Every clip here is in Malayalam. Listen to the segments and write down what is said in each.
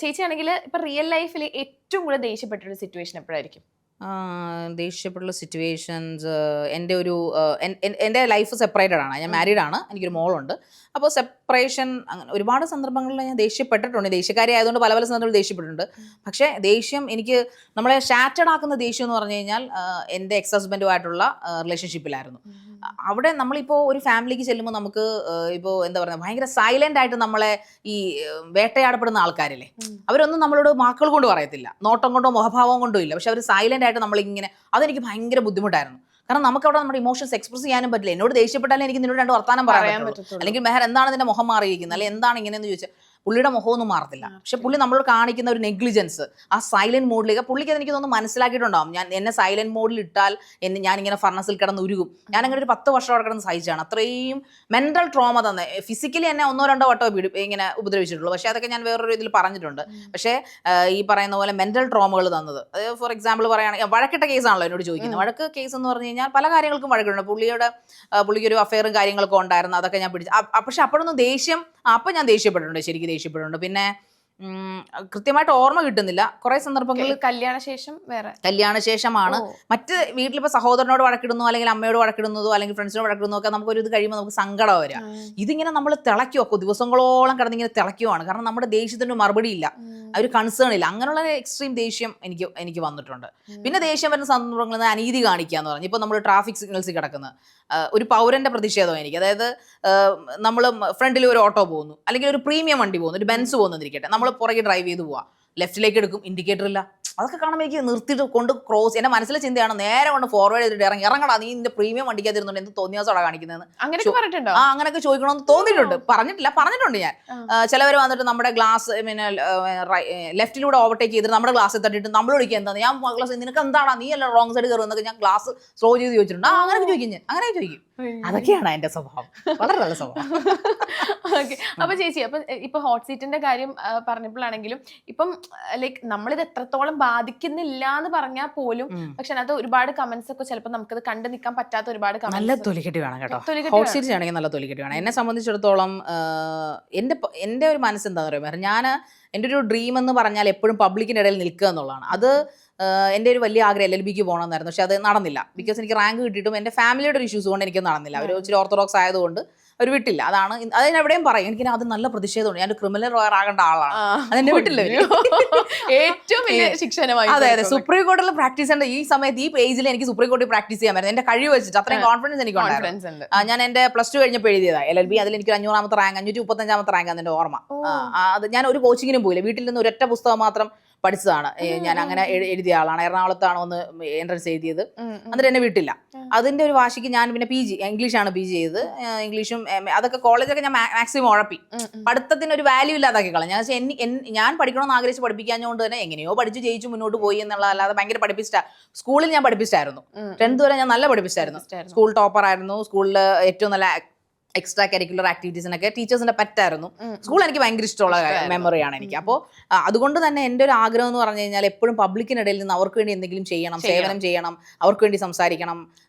ചേച്ചിയാണെങ്കിൽ ഇപ്പൊ റിയൽ ലൈഫിൽ ഏറ്റവും കൂടുതൽ ദേഷ്യപ്പെട്ടൊരു സിറ്റുവേഷൻ എപ്പോഴായിരിക്കും? ദേഷ്യപ്പെട്ടുള്ള സിറ്റുവേഷൻസ് എൻ്റെ ലൈഫ് സെപ്പറേറ്റഡ് ആണ്. ഞാൻ മാരീഡ് ആണ്, എനിക്കൊരു മോളുണ്ട്. അപ്പോൾ സെപ്പറേഷൻ അങ്ങനെ ഒരുപാട് സന്ദർഭങ്ങളിൽ ഞാൻ ദേഷ്യപ്പെട്ടിട്ടുണ്ട്. ദേഷ്യക്കാരി ആയതുകൊണ്ട് പല പല സന്ദർഭങ്ങളിൽ ദേഷ്യപ്പെട്ടിട്ടുണ്ട്. പക്ഷേ ദേഷ്യം എനിക്ക് നമ്മളെ ഷാറ്റഡ് ആക്കുന്ന ദേഷ്യം എന്ന് പറഞ്ഞു കഴിഞ്ഞാൽ എൻ്റെ എക്സ് ഹസ്ബൻഡുമായിട്ടുള്ള റിലേഷൻഷിപ്പിലായിരുന്നു. അവിടെ നമ്മളിപ്പോൾ ഒരു ഫാമിലിക്ക് ചെല്ലുമ്പോൾ നമുക്ക് ഇപ്പോൾ എന്താ പറയുക, ഭയങ്കര സൈലൻ്റ് ആയിട്ട് നമ്മളെ ഈ വേട്ടയാടപ്പെടുന്ന ആൾക്കാരില്ലേ, അവരൊന്നും നമ്മളോട് വാക്കുകൾ കൊണ്ട് പറയത്തില്ല, നോട്ടം കൊണ്ടോ മുഖഭാവം കൊണ്ടോ ഇല്ല. പക്ഷെ അവർ സൈലൻ്റ് ആയിട്ട് നമ്മളിങ്ങനെ, അതെനിക്ക് ഭയങ്കര ബുദ്ധിമുട്ടായിരുന്നു. കാരണം നമുക്കവിടെ നമ്മുടെ ഇമോഷൻസ് എക്സ്പ്രസ് ചെയ്യാനും പറ്റില്ല. എന്നോട് ദേഷ്യപ്പെട്ടാലും എനിക്ക് നിന്നോട് രണ്ട് വർത്താനം പറയാൻ പറ്റുള്ളൂ. അല്ലെങ്കിൽ മെഹർ എന്താണ് നിന്റെ മുഖം മാറിയിരിക്കുന്നത്, അല്ലെങ്കിൽ എന്താണ് ഇങ്ങനെയെന്ന് ചോദിച്ചാൽ പുള്ളിയുടെ മുഖമൊന്നും മാറത്തില്ല. പക്ഷെ പുള്ളി നമ്മളോട് കാണിക്കുന്ന ഒരു നെഗ്ലിജൻസ്, ആ സൈലന്റ് മോഡിലേക്ക് പുള്ളിക്ക് അതെനിക്ക് തോന്നുന്നു മനസ്സിലാക്കിയിട്ടുണ്ടാവും. ഞാൻ എന്നെ സൈലന്റ് മോഡിൽ ഇട്ടാൽ ഞാനിങ്ങനെ ഫർണസിൽ കിടന്ന് ഉരുകും. ഞാൻ അങ്ങനെ ഒരു 10 വർഷം അവിടെ കിടന്ന് സഹിച്ചാണ്. അത്രയും മെന്റൽ ട്രോമ തന്നെ. ഫിസിക്കലി എന്നെ 1-2 വട്ടം ഇങ്ങനെ ഉപദ്രവിച്ചിട്ടുള്ളൂ. പക്ഷെ അതൊക്കെ ഞാൻ വേറൊരു ഇതിൽ പറഞ്ഞിട്ടുണ്ട്. പക്ഷേ ഈ പറയുന്ന പോലെ മെന്റൽ ട്രോമകൾ തന്നത്, ഫോർ എക്സാമ്പിൾ പറയുകയാണെങ്കിൽ വഴക്കിട്ട കേസാണല്ലോ എന്നോട് ചോദിക്കുന്നത്. വഴക്ക് കേസ് എന്ന് പറഞ്ഞു കഴിഞ്ഞാൽ പല കാര്യങ്ങൾക്കും വഴക്കുണ്ട്. പുള്ളിക്കൊരു അഫെയറും കാര്യങ്ങളൊക്കെ ഉണ്ടായിരുന്നു, അതൊക്കെ ഞാൻ പിടിച്ചു. പക്ഷെ അപ്പോഴൊന്നും ദേഷ്യം, അപ്പം ഞാൻ ദേഷ്യപ്പെട്ടിട്ടുണ്ട്, ശരിക്കും ദേഷ്യപ്പെട്ടിട്ടുണ്ട്. പിന്നെ കൃത്യമായിട്ട് ഓർമ്മ കിട്ടുന്നില്ല. കുറെ സന്ദർഭങ്ങളിൽ കല്യാണശേഷമാണ്. മറ്റ് വീട്ടിലിപ്പോൾ സഹോദരനോട് വഴക്കിടുന്നു, അല്ലെങ്കിൽ അമ്മയോട് വഴക്കിടുന്നതോ, അല്ലെങ്കിൽ ഫ്രണ്ട്സിനോട് വഴക്കിടുന്നതോ ഒക്കെ നമുക്കൊരു ഇത് കഴിയുമ്പോൾ നമുക്ക് സങ്കടം വരിക. ഇതിങ്ങനെ നമ്മൾ തിളയ്ക്കുമോ, ദിവസങ്ങളോളം കിടന്നിങ്ങനെ തിളയ്ക്കുവാണ്. കാരണം നമ്മുടെ ദേഷ്യത്തിന് മറുപടി ഇല്ല, ഒരു കൺസേൺ ഇല്ല. അങ്ങനെയുള്ള എക്സ്ട്രീം ദേഷ്യം എനിക്ക് വന്നിട്ടുണ്ട്. പിന്നെ ദേഷ്യം വരുന്ന സന്ദർഭങ്ങളിൽ അനീതി കാണിക്കുക എന്ന് പറഞ്ഞു. ഇപ്പോൾ നമ്മൾ ട്രാഫിക് സിഗ്നൽസിൽ കിടക്കുന്ന ഒരു പൗരന്റെ പ്രതിഷേധം എനിക്ക്, അതായത് നമ്മൾ ഫ്രണ്ടിൽ ഒരു ഓട്ടോ പോകുന്നു, അല്ലെങ്കിൽ ഒരു പ്രീമിയം വണ്ടി പോകുന്നു, ഒരു ബെൻസ് പോകുന്നിരിക്കട്ടെ, നമ്മൾ പുറകെ ഡ്രൈവ് ചെയ്ത് പോവാം, ലെഫ്റ്റിലേക്ക് എടുക്കും, ഇൻഡിക്കേറ്റർ ഇല്ല. അതൊക്കെ കാണുമ്പോൾ എനിക്ക് നിർത്തിയിട്ട് കൊണ്ട് ക്രോസ്, എൻ്റെ മനസ്സിലെ ചിന്തയാണ് നേരെ കൊണ്ട് ഫോർവേഡ് ചെയ്തിട്ട് ഇറങ്ങടാ, നീ നിന്റെ പ്രീമിയം വണ്ടിക്കകത്തിരുന്നുണ്ട് എന്ത് തോന്നിയാസോടാ കാണിക്കുന്നതെന്ന്. അങ്ങനെയൊക്കെ ചോദിക്കണമെന്ന് തോന്നിയിട്ടുണ്ട്. പറഞ്ഞിട്ടുണ്ട് ഞാൻ. ചിലവർ വന്നിട്ട് നമ്മുടെ ഗ്ലാസ് പിന്നെ ലെഫ്റ്റിലൂടെ ഓവർടേക്ക് ചെയ്തിട്ട് നമ്മുടെ ഗ്ലാസ് തട്ടിയിട്ട് നമ്മളോട് എന്താണ്, ഞാൻ ഗ്ലാസ് നിനക്ക് എന്താണോ, നീ അല്ല റോങ് സൈഡ് കയറുന്നൊക്കെ ഞാൻ ഗ്ലാസ് സ്ലോ ചെയ്ത് ചോദിച്ചിട്ടുണ്ട്. അങ്ങനെയൊക്കെ ചോദിക്കും ഞാൻ, അങ്ങനെ ചോദിക്കും. അതൊക്കെയാണ് എന്റെ സ്വഭാവം, വളരെ നല്ല സ്വഭാവം. അപ്പൊ ചേച്ചി, ഇപ്പൊ ഹോട്ട് സീറ്റിന്റെ കാര്യം പറഞ്ഞപ്പോഴാണെങ്കിലും ഇപ്പം ലൈക്ക് നമ്മളിത് എത്രത്തോളം ബാധിക്കുന്നില്ല എന്ന് പറഞ്ഞാൽ പോലും, പക്ഷെ അത് ഒരുപാട് കമന്റ്സ് ഒക്കെ ചിലപ്പോൾ നമുക്കത് കണ്ടു നിൽക്കാൻ പറ്റാത്ത ഒരുപാട് നല്ല തൊലിക്കെട്ടി വേണം കേട്ടോ. ഹോട്ട് സീറ്റ് ആണെങ്കിൽ നല്ല തൊലിക്കെട്ടി വേണം. എന്നെ സംബന്ധിച്ചിടത്തോളം എൻ്റെ ഒരു മനസ്സെന്താ പറയുക, എൻ്റെ ഒരു ഡ്രീം എന്ന് പറഞ്ഞാൽ എപ്പോഴും പബ്ലിക്കിൻ്റെ ഇടയിൽ നിൽക്കുക എന്നുള്ളതാണ്. അത് എൻ്റെ ഒരു വലിയ ആഗ്രഹം LLBക്ക് പോകണമെന്നായിരുന്നു. പക്ഷെ അത് നടന്നില്ല. ബിക്കോസ് എനിക്ക് റാങ്ക് കിട്ടിയിട്ടും എൻ്റെ ഫാമിലിയുടെ ഒരു ഇഷ്യൂസ് കൊണ്ട് എനിക്ക് നടന്നില്ല. ഒരു ഇച്ചിരി ഓർത്തഡോക്സ് ആയതുകൊണ്ട് അവർ വിട്ടില്ല. അതിനെവിടെയും പറയും എനിക്ക് അത് നല്ല പ്രതിഷേധമുണ്ട്, ഞാൻ ക്രിമിനൽ ലോയർ ആകേണ്ട ആളാണ്, അതെന്നെ വിട്ടില്ല. ഏറ്റവും വലിയ ശിക്ഷണമായി. അതെ, സുപ്രീം കോടതിയിൽ പ്രാക്ടീസ് ചെയ്യേണ്ട ഈ സമയത്ത് ഈ പേജിൽ എനിക്ക് സുപ്രീം കോടതി പ്രാക്ടീസ് ചെയ്യാൻ പറ്റും. എന്റെ കഴിവ് വെച്ചിട്ട് അത്രയും കോൺഫിഡൻസ് എനിക്ക് ഉണ്ടായിരുന്നു. ഞാൻ എന്റെ +2 കഴിഞ്ഞപ്പോൾ എഴുതിയതാ LLB. അതിൽ എനിക്ക് 500ാമത്തെ റാങ്ക്, 535ാമത്തെ റാങ്ക് ആണ് എന്റെ ഓർമ്മ. അത് ഞാൻ ഒരു കോച്ചിങ്ങിനും പോയില്ല, വീട്ടിൽ നിന്ന് ഒരൊറ്റ പുസ്തകം മാത്രം പഠിച്ചതാണ്. ഞാൻ അങ്ങനെ എഴുതിയ ആളാണ്. എറണാകുളത്താണ് ഒന്ന് എൻട്രൻസ് എഴുതിയത്. എന്നിട്ട് എന്നെ വിട്ടില്ല. അതിന്റെ ഒരു വാശിക്ക് ഞാൻ പിന്നെ PG ഇംഗ്ലീഷാണ് PG ചെയ്തത്. ഇംഗ്ലീഷും അതൊക്കെ കോളേജൊക്കെ ഞാൻ മാക്സിമം ഉഴപ്പി. പഠിത്തത്തിന് ഒരു വാല്യൂ ഇല്ലാതാക്കി കളഞ്ഞു. ഞാൻ പഠിക്കണമെന്ന് ആഗ്രഹിച്ച് പഠിപ്പിക്കാഞ്ഞുകൊണ്ട് തന്നെ എങ്ങനെയോ പഠിച്ച് ജയിച്ചു മുന്നോട്ട് പോയി എന്നുള്ള, അല്ലാതെ ഭയങ്കര പഠിപ്പിച്ചിട്ടാ. സ്കൂളിൽ ഞാൻ പഠിപ്പിച്ചായിരുന്നു, 10th വരെ ഞാൻ നല്ല പഠിപ്പിച്ചായിരുന്നു. സ്കൂൾ ടോപ്പർ ആയിരുന്നു. സ്കൂളിൽ ഏറ്റവും നല്ല എക്സ്ട്രാ കരിക്കുലർ ആക്ടിവിറ്റീസിനൊക്കെ ടീച്ചേഴ്സിന്റെ പെറ്റായിരുന്നു. സ്കൂൾ എനിക്ക് ഭയങ്കര ഇഷ്ടമുള്ള മെമ്മറിയാണ് എനിക്ക്. അപ്പോൾ അതുകൊണ്ട് തന്നെ എൻ്റെ ഒരു ആഗ്രഹം എന്ന് പറഞ്ഞു കഴിഞ്ഞാൽ എപ്പോഴും പബ്ലിക്കിനിടയിൽ നിന്ന് അവർക്ക് വേണ്ടി എന്തെങ്കിലും ചെയ്യണം, സേവനം ചെയ്യണം, അവർക്ക് വേണ്ടി സംസാരിക്കണം.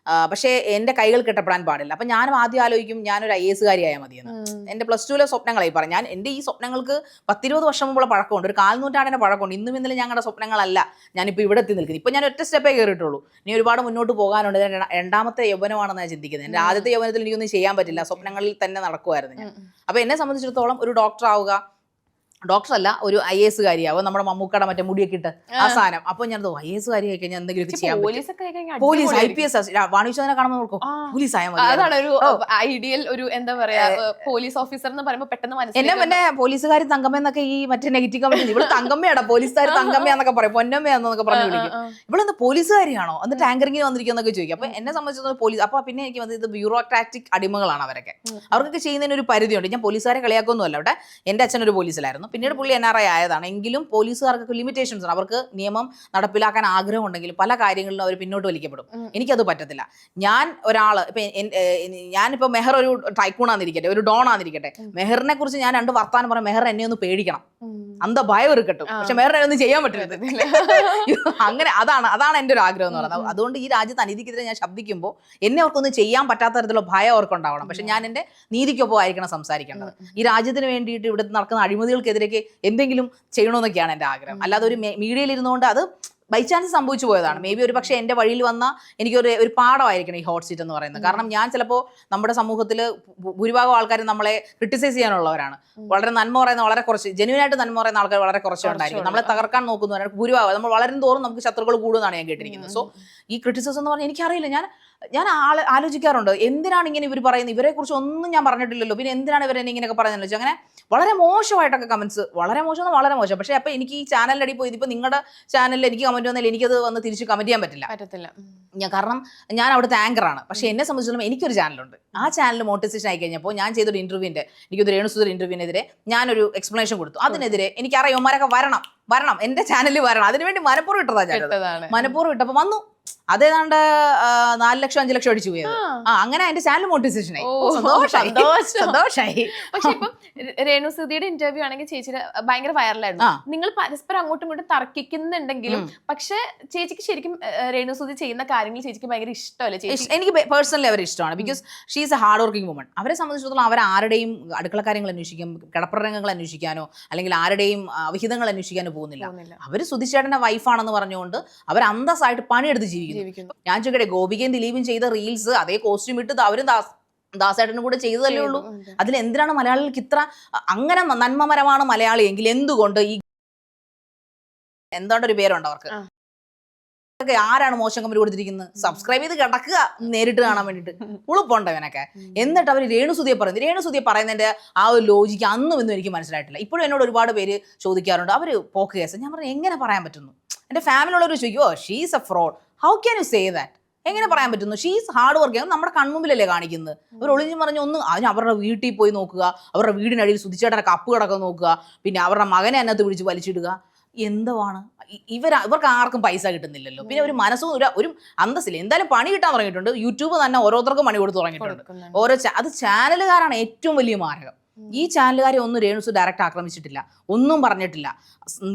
പക്ഷേ എൻ്റെ കൈകൾ കെട്ടപ്പെടാൻ പാടില്ല. അപ്പം ഞാനും ആദ്യം ആലോചിക്കും ഞാനൊരു IAS കാരിയായാൽ മതിയെന്ന്. എൻ്റെ +2 സ്വപ്നങ്ങളായി പറഞ്ഞു. ഞാൻ എൻ്റെ ഈ സ്വപ്നങ്ങൾക്ക് 10-20 വർഷം മുമ്പുള്ള പഴക്കമുണ്ട്, ഒരു 4 നൂറ്റാണ്ടിൻ്റെ പഴക്കമുണ്ട്. ഇന്നും ഇന്നലെ ഞങ്ങളുടെ സ്വപ്നങ്ങളല്ല ഞാനിപ്പോൾ ഇവിടെ എത്തി നിൽക്കുന്നത്. ഇപ്പം ഞാൻ ഒറ്റ സ്റ്റെപ്പേ കയറിയിട്ടുള്ളൂ, ഇനി ഒരുപാട് മുന്നോട്ട് പോകാനുണ്ട്. രണ്ടാമത്തെ യൗവനമാണെന്ന് ഞാൻ ചിന്തിക്കുന്നത്. എൻ്റെ ആദ്യത്തെ യൗവനത്തിൽ എനിക്കൊന്നും ചെയ്യാൻ പറ്റില്ല, സ്വപ്നങ്ങളിൽ തന്നെ നടക്കുമായിരുന്നു ഞാൻ. അപ്പൊ എന്നെ സംബന്ധിച്ചിടത്തോളം ഒരു ഡോക്ടർ ആവുക, ഡോക്ടർ അല്ല ഒരു IAS കാരിയാവുക, നമ്മുടെ മമ്മൂക്കട മറ്റേ മുടിയൊക്കെ ഇട്ട് ആ സാധനം. അപ്പൊ ഞാൻ IAS കാരി ആയി കഴിഞ്ഞാൽ എന്തെങ്കിലും ചെയ്യാൻ പറ്റും. പോലീസ് IPS വാണിജ്യോധന കാണുമ്പോൾ പോലീസ് ആയാൽ മതി. അതാണ് ഒരു ഐഡിയൽ ഒരു എന്താ പറയാ പോലീസ് ഓഫീസർ എന്ന് പറയുമ്പോൾ പെട്ടെന്ന് എന്നെ പിന്നെ പോലീസുകാരി തങ്കമ്മ എന്നൊക്കെ ഈ മറ്റേ നെഗറ്റീവ് കമന്റ്, ഇവിടെ തങ്കമ്മയാടാ പോലീസുകാർ തങ്കമ്മയാന്നൊക്കെ പറയും, പൊന്നമ്മയാന്നൊക്കെ പറഞ്ഞു വിളിക്കും. ഇവളെന്താ പോലീസുകാരിയാണോ എന്നിട്ട് ആങ്കറിങ്ങിന് വന്നിരിക്കുന്നൊക്കെ ചോദിക്കും. അപ്പൊ എന്നെ സംബന്ധിച്ചിടത്തോളം പോലീസ്, അപ്പൊ പിന്നെ എനിക്ക് വന്നത് ഇത് ബ്യൂറോക്രാറ്റിക് അടിമകളാണ് അവരൊക്കെ. അവർക്കൊക്കെ ചെയ്യുന്നതിന് ഒരു പരിധിയുണ്ട്. ഞാൻ പോലീസുകാരെ കളിയാക്കൊന്നുമല്ല. അവിടെ എൻ്റെ അച്ഛനൊരു പോലീസിലായിരുന്നു, പിന്നീട് പുള്ളി NRI ആയതാണ്. എങ്കിലും പോലീസുകാർക്ക് ലിമിറ്റേഷൻസ് ആണ്. അവർക്ക് നിയമം നടപ്പിലാക്കാൻ ആഗ്രഹം ഉണ്ടെങ്കിലും പല കാര്യങ്ങളിലും അവർ പിന്നോട്ട് വലിക്കപ്പെടും. എനിക്കത് പറ്റത്തില്ല. ഞാനിപ്പോ മെഹർ ഒരു ടൈക്കൂണാന്നിരിക്കട്ടെ, ഒരു ഡോൺ ആന്നിരിക്കട്ടെ, മെഹറിനെ കുറിച്ച് ഞാൻ 2 വർത്താനം പറയാം, മെഹർ എന്നെ ഒന്ന് പേടിക്കണം, അന്ത ഭയം ഇരിക്കട്ടും. പക്ഷെ മെഹറിനെ ഒന്നും ചെയ്യാൻ പറ്റരുത്. അങ്ങനെ അതാണ് എൻ്റെ ഒരു ആഗ്രഹം എന്ന് പറയുന്നത്. അതുകൊണ്ട് ഈ രാജ്യത്ത് അനീതിക്കെതിരെ ഞാൻ ശബ്ദിക്കുമ്പോൾ എന്നെ അവർക്കൊന്നും ചെയ്യാൻ പറ്റാത്ത തരത്തിലുള്ള ഭയം അവർക്കുണ്ടാവണം. പക്ഷെ ഞാൻ എൻ്റെ നീതിക്കൊപ്പം ആയിരിക്കണം സംസാരിക്കേണ്ടത്. ഈ രാജ്യത്തിന് വേണ്ടിയിട്ട് ഇവിടെ നടക്കുന്ന അഴിമതികൾക്കെതിരെ അവർക്കെതിരേക്ക് എന്തെങ്കിലും ചെയ്യണമെന്നൊക്കെയാണ് എൻ്റെ ആഗ്രഹം. അല്ലാതെ ഒരു മീഡിയയിൽ ഇരുന്നുകൊണ്ട് അത് ബൈ ചാൻസ് സംഭവിച്ചു പോയതാണ്. മേ ബി ഒരു പക്ഷേ എൻ്റെ വഴിയിൽ വന്ന എനിക്കൊരു പാഠമായിരിക്കണം ഈ ഹോട്ട് സീറ്റ് എന്ന് പറയുന്നത്. കാരണം ഞാൻ ചിലപ്പോൾ നമ്മുടെ സമൂഹത്തിൽ ഭൂരിഭാഗം ആൾക്കാരും നമ്മളെ ക്രിട്ടിസൈസ് ചെയ്യാനുള്ളവരാണ്. വളരെ നന്മ പറയുന്ന വളരെ കുറച്ച്, ജെന്യൂനായിട്ട് നന്മ പറയുന്ന ആൾക്കാർ വളരെ കുറച്ചുണ്ടായിരിക്കും. നമ്മളെ തകർക്കാൻ നോക്കുന്നവരാണ് ഭൂരിഭാഗം. നമ്മൾ വളരും തോറും നമുക്ക് ശത്രുക്കൾ കൂടുമെന്നാണ് ഞാൻ കേട്ടിരിക്കുന്നത്. സോ ഈ ക്രിറ്റിസിസം എന്ന് പറഞ്ഞാൽ എനിക്കറിയില്ല. ഞാൻ ആലോചിക്കാറുണ്ട്, എന്തിനാണ് ഇങ്ങനെ ഇവർ പറയുന്നത്, ഇവരെ കുറിച്ച് ഒന്നും ഞാൻ പറഞ്ഞിട്ടില്ലല്ലോ, പിന്നെ എന്തിനാണ് ഇവരെ ഇങ്ങനെയൊക്കെ പറയുന്നത് വെച്ചാൽ. അങ്ങനെ വളരെ മോശമായിട്ടൊക്കെ കമന്റ്സ്, വളരെ മോശം. പക്ഷേ അപ്പോൾ എനിക്ക് ഈ ചാനലിൻ്റെ അടി പോയി ഇതിപ്പോൾ നിങ്ങളുടെ ചാനലിൽ എനിക്ക് കമന്റ് വന്നാൽ എനിക്കത് വന്ന് തിരിച്ച് കമന്റ് ചെയ്യാൻ പറ്റില്ല. കാരണം ഞാൻ അവിടുത്തെ ആങ്കറാണ്. പക്ഷെ എന്നെ സംബന്ധിച്ചിടത്തോളം എനിക്കൊരു ചാനലുണ്ട്. ആ ചാനൽ മോട്ടിവേഷൻ ആയി കഴിഞ്ഞപ്പോൾ ഞാൻ ചെയ്തൊരു ഇന്റർവ്യൂവിന്റെ, എനിക്കൊരു രേണുസുധീർ ഇന്റർവ്യൂവിനെതിരെ ഞാനൊരു എക്സ്പ്ലനേഷൻ കൊടുത്തു. അതിനെതിരെ എനിക്കറിയാം ഇവന്മാരൊക്കെ വരണം എന്റെ ചാനലിൽ വരണം. അതിനുവേണ്ടി മനഃപൂർവ്വം ഇട്ടതാ ഞാൻ. മനഃപൂർവ്വം ഇട്ടപ്പോൾ വന്നു. അതേതാണ്ട് 4 ലക്ഷം 5 ലക്ഷം അടിച്ചു പോയത്. അങ്ങനെ എന്റെ ചാനൽ മോട്ടിവേഷനായി. സന്തോഷായി. പക്ഷെ ഇപ്പം രേണുസുധിയുടെ ഇന്റർവ്യൂ ആണെങ്കിൽ ചേച്ചിയുടെ ഭയങ്കര വൈറലായിരുന്നു. നിങ്ങൾ പരസ്പരം അങ്ങോട്ടും ഇങ്ങോട്ടും തർക്കിക്കുന്നുണ്ടെങ്കിലും പക്ഷെ ചേച്ചിക്ക് ശരിക്കും രേണുസുധി ചെയ്യുന്ന കാര്യങ്ങൾ ചേച്ചിക്ക് ഭയങ്കര ഇഷ്ടമല്ലേ ചേച്ചി? എനിക്ക് പേഴ്സണലി അവരെ ഇഷ്ടമാണ്. Because she is A hard working woman. അവരെ സംബന്ധിച്ചിടത്തോളം അവർ ആരുടെയും അടുക്കള കാര്യങ്ങൾ അന്വേഷിക്കും, കിടപ്പുരംഗങ്ങൾ അന്വേഷിക്കാനോ അല്ലെങ്കിൽ ആരുടെയും വിഹിതങ്ങൾ അന്വേഷിക്കാനോ പോകുന്നില്ല. അവർ സുധിച്ചേട്ടന്റെ വൈഫാണെന്ന് പറഞ്ഞുകൊണ്ട് അവർ അന്തസ്സായിട്ട് പണിയെടുത്ത് ജീവിക്കുന്നു. ഞാൻ ചോദിക്കട്ടെ, ഗോപികയും ദിലീപും ചെയ്ത റീൽസ് അതേ കോസ്റ്റ്യൂം ഇട്ട് അവരും ദാസേട്ടനും കൂടെ ചെയ്തതല്ലേ ഉള്ളൂ. അതിൽ എന്തിനാണ് മലയാളികൾക്ക് ഇത്ര അങ്ങനെ നന്മമരമാണ് മലയാളി എങ്കിൽ എന്തുകൊണ്ട് ഈ എന്താണ്ടൊരു പേരുണ്ട് അവർക്ക്, ആരാണ് മോശം കമന്റ് കൊടുത്തിരിക്കുന്നത്? സബ്സ്ക്രൈബ് ചെയ്ത് കിടക്കുക നേരിട്ട് കാണാൻ വേണ്ടിട്ട്. ഉളുപ്പുണ്ടവനൊക്കെ. എന്നിട്ട് അവർ രേണുസുധിയെ പറയുന്നതിന്റെ ആ ഒരു ലോജിക്ക് അന്നും ഇന്നും എനിക്ക് മനസ്സിലായിട്ടില്ല. ഇപ്പോഴും എന്നോട് ഒരുപാട് പേര് ചോദിക്കാറുണ്ട് അവര് പോക്ക് കേസ്. ഞാൻ പറഞ്ഞു എങ്ങനെ പറയാൻ പറ്റുന്നു? എന്റെ ഫാമിലിയുള്ളവർ ചോദിക്കുമോ she's a fraud, how can you say that? എങ്ങനെ പറയാൻ പറ്റുന്നു? She's hard working. നമ്മുടെ കൺമുമ്പിലല്ലേ കാണിക്കുന്നത്. അവർ ഒളിഞ്ഞു പറഞ്ഞ് ഒന്ന് അതിന് അവരുടെ വീട്ടിൽ പോയി നോക്കുക, അവരുടെ വീടിനടിയിൽ സുധിച്ചേട്ടനെ കപ്പ് കിടക്കാൻ നോക്കുക, പിന്നെ അവരുടെ മകനെ അതിനകത്ത് പിടിച്ച് വലിച്ചിടുക. എന്തുവാണ് ഇവർക്ക് ആർക്കും പൈസ കിട്ടുന്നില്ലല്ലോ. പിന്നെ ഒരു മനസ്സും ഒരു അന്തസ്സില്ല. എന്തായാലും പണി കിട്ടാൻ തുടങ്ങിയിട്ടുണ്ട്. യൂട്യൂബ് തന്നെ ഓരോരുത്തർക്കും പണി കൊടുത്ത് തുടങ്ങിയിട്ടുണ്ട്. അത് ചാനലുകാരാണ് ഏറ്റവും വലിയ മാരകം. ഈ ചാനലുകാരെ ഒന്നും രേണുസു ഡയറക്റ്റ് ആക്രമിച്ചിട്ടില്ല, ഒന്നും പറഞ്ഞിട്ടില്ല.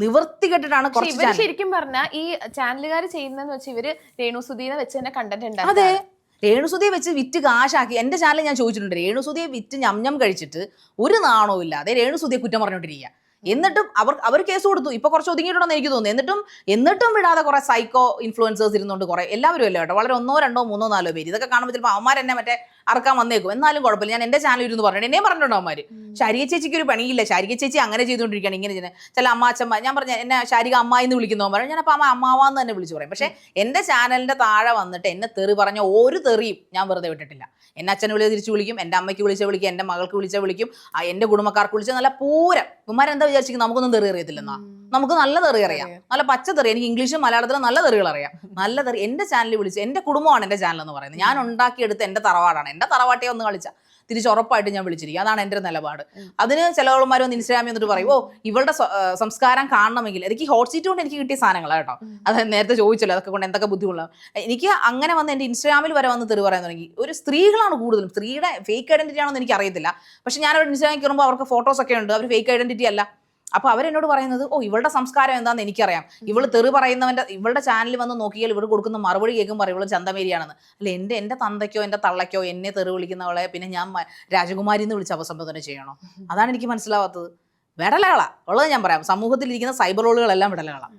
നിവർത്തി കെട്ടിട്ടാണ് ശരിക്കും പറഞ്ഞാൽ ഈ ചാനലുകാർ ചെയ്യുന്നതെന്ന് വെച്ചാൽ ഇവര് രേണുസുധീനെ വെച്ച് തന്നെ കണ്ടന്റ് ഉണ്ടാവും. അതെ, രേണുസുധിയെ വെച്ച് വിറ്റ് കാശാക്കി. എന്റെ ചാനലിൽ ഞാൻ ചോദിച്ചിട്ടുണ്ട്, രേണുസുധിയെ വിറ്റ് ഞം കഴിച്ചിട്ട് ഒരു നാണവും ഇല്ലാതെ രേണുസുധിയെ കുറ്റം പറഞ്ഞോണ്ടിരിക്കുക. എന്നിട്ടും അവർ കേസ് കൊടുത്തു. ഇപ്പൊ കുറച്ച് ഒതുങ്ങിയിട്ടുണ്ടെന്ന് എനിക്ക് തോന്നുന്നു. എന്നിട്ടും വിടാതെ കുറെ സൈക്കോ ഇൻഫ്ലുവൻസേഴ്സ് ഇരുന്നുകൊണ്ട് കുറെ, എല്ലാവരും അല്ലേ കേട്ടോ, വളരെ 1 2 3 4 പേര്. ഇതൊക്കെ കാണുമ്പോൾ ചിലപ്പോൾ അവന്മാരെന്നെ മറ്റേ അറക്കാൻ വന്നേക്കും. എന്നാലും കുഴപ്പമില്ല, ഞാൻ എന്റെ ചാനൽ ഇരുന്ന് പറഞ്ഞു, എന്നെ പറഞ്ഞിട്ടുണ്ടോ അവന്മാര്. ശാരിക ചേച്ചിക്ക് ഒരു പണിയില്ല, ശാരിക ചേച്ചി അങ്ങനെ ചെയ്തുകൊണ്ടിരിക്കുകയാണ്, ഇങ്ങനെ ചെയ്യുന്നത്. ചില അമ്മാച്ചമ്മ, ഞാൻ പറഞ്ഞ എന്നെ ശാരിക അമ്മായി എന്ന് വിളിക്കുന്നവന്മാരും ഞാൻ അപ്പോൾ അമ്മാവാന്ന് തന്നെ വിളിച്ചു പറയും. പക്ഷെ എന്റെ ചാനലിന്റെ താഴെ വന്നിട്ട് എന്നെ തെറി പറഞ്ഞ ഒരു തെറിയും ഞാൻ വെറുതെ വിട്ടിട്ടില്ല. എന്നെ അച്ഛനെ വിളിച്ച് തിരിച്ചു വിളിക്കും, എൻ്റെ അമ്മയ്ക്ക് വിളിക്കും, എൻ്റെ മകൾക്ക് വിളിക്കും, എൻ്റെ കുടുംബക്കാർക്ക് വിളിച്ചാൽ നല്ല പൂരം. ഇവന്മാരെന്താ വിചാരിച്ചിരിക്കും നമുക്കൊന്നും തെറി അറിയത്തില്ലെന്നാ? നമുക്ക് നല്ല തെറി അറിയാം, നല്ല പച്ച തെറി. എനിക്ക് ഇംഗ്ലീഷും മലയാളത്തിലും നല്ല തെറികൾ അറിയാം, നല്ല തെറി. എൻ്റെ ചാനലിൽ വിളിച്ച്, എൻ്റെ കുടുംബമാണ് എൻ്റെ ചാനൽ എന്ന് പറയുന്നത്. ഞാൻ ഉണ്ടാക്കിയെടുത്ത് എൻ്റെ തറവാടാണ്. എൻ്റെ തറവാട്ടെ ഒന്ന് കളിച്ചാൽ തിരിച്ച് ഉറപ്പായിട്ട് ഞാൻ വിളിച്ചിരിക്കും. അതാണ് എൻ്റെ നിലപാട്. അതിന് ചിലവന്മാർ വന്ന് ഇൻസ്റ്റാഗ്രാമിൽ വന്നിട്ട് പറയും, ഓ ഇവളുടെ സംസ്കാരം കാണണമെങ്കിൽ. എനിക്ക് ഹോട്ട് സീറ്റ് കൊണ്ട് എനിക്ക് കിട്ടിയ സാധനങ്ങളാണ് കേട്ടോ. അത് നേരത്തെ ചോദിച്ചല്ലോ, അതൊക്കെ കൊണ്ട് എന്തൊക്കെ ബുദ്ധിമുട്ടുള്ള. എനിക്ക് അങ്ങനെ വന്ന് എൻ്റെ ഇൻസ്റ്റാഗ്രാമിൽ വരെ വന്ന് തെറി പറയാൻ തുടങ്ങി. ഒരു സ്ത്രീകളാണ് കൂടുതലും. സ്ത്രീയുടെ ഫേക്ക് ഐഡന്റിറ്റി ആണെന്ന് എനിക്ക് അറിയത്തില്ല. പക്ഷെ ഞാൻ അവിടെ ഇൻസ്റ്റാഗ്രാമിൽ കയറുമ്പോൾ അവർക്ക് ഫോട്ടോസ് ഒക്കെ ഉണ്ട്, അവർ ഫേക്ക് ഐഡന്റിറ്റി അല്ല. അപ്പൊ അവരെന്നോട് പറയുന്നത്, ഓ ഇവളുടെ സംസ്കാരം എന്താണെന്ന് എനിക്കറിയാം, ഇവള് തെറി പറയുന്നവന്റെ ഇവളുടെ ചാനലിൽ വന്ന് നോക്കിയാൽ ഇവർ കൊടുക്കുന്ന മറുപടി കേൾക്കുമ്പോൾ ഇവള് ചന്തമേരിയാണെന്ന്. അല്ല, എൻ്റെ തന്തയ്ക്കോ എൻ്റെ തള്ളയ്ക്കോ എന്നെ തെറി വിളിക്കുന്നവളെ പിന്നെ ഞാൻ രാജകുമാരി എന്ന് വിളിച്ച് അപസംബോധന ചെയ്യണോ? അതാണ് എനിക്ക് മനസ്സിലാവാത്തത്. വിടലകളാ ഉള്ളത്. ഞാൻ പറയാം, സമൂഹത്തിലിരിക്കുന്ന സൈബർ റോളുകളെല്ലാം വിടലകളാണ്.